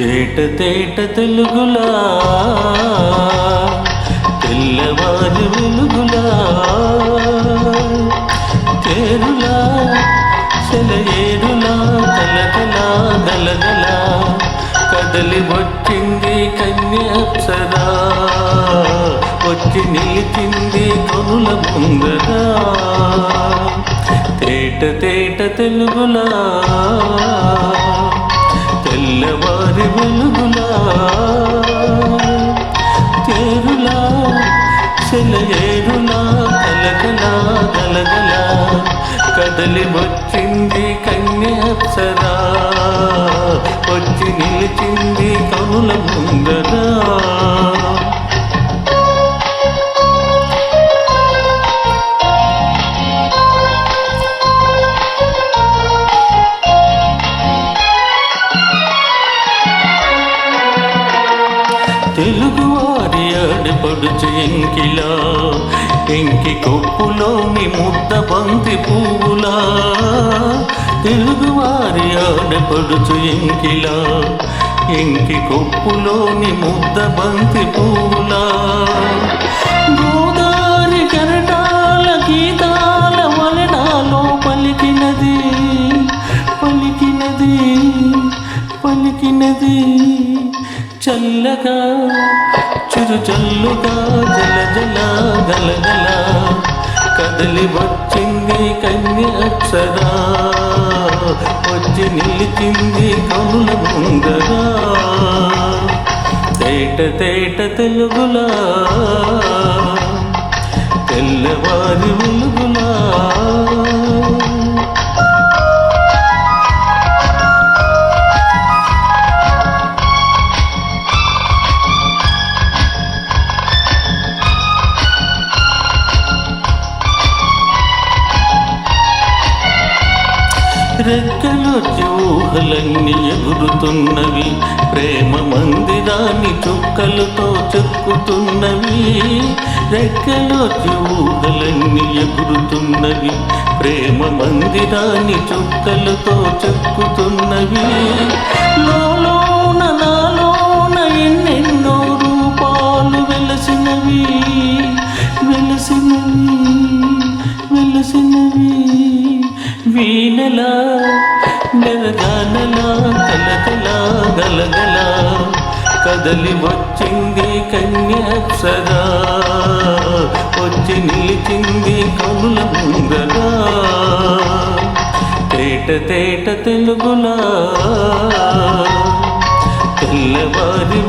తేట తేట తెలుగులా తెల్లవారి వెలుగులా తేరులా సెలయేరులా కలకలా గలగల కదలి వచ్చింది కన్యాప్సరా వచ్చి నిలిచింది కనుల ముందరా తేట తేట తెలుగులా తెల్లవారి వెలుగులా తేరులా సెలయేరులా కలకలా గలగల కదలి వచ్చింది కన్యాప్సరా వచ్చి నిలిచింది కనుల ముందరా తెలుగువారి ఆడపడుచు ఎంకిలా ఎంకి కొప్పులోని ముద్ద బంతి పువ్వులా తెలుగువారి ఆడపడుచు ఎంకిలా ఎంకి కొప్పులోని ముద్ద బంతి పువ్వులా గోదారి కెరటాల గీతాల వలనాలో పలికినది పలికినది పలికినది చల్లగా చురుచల్లుగా జల జల గలగల కదలి వచ్చింది కన్యాప్సరా వచ్చి నిలిచింది కనుల ముందరా తేట తేట తెలుగులా తెల్లవారి వెలుగులా రెక్కలొచ్చి ఊహలన్నీ ఎగురుతున్నవి ప్రేమ మందిరాన్ని చుక్కలతో చెక్కుతున్నవి రెక్కలొచ్చి ఊహలన్నీ ఎగురుతున్నవి ప్రేమ మందిరాన్ని చుక్కలతో చెక్కుతున్నవి లోలోన నాలోన ఎన్నెన్నో రూపాలు వెలసినవి వెలసినవి వెలసినవి వీణలా నెరగానలా కలకలా గలగల కదలి వచ్చింది కన్యాప్సరా వచ్చి నిలిచింది కనుల ముందరా తేట తేట తెలుగులా తెల్లవారి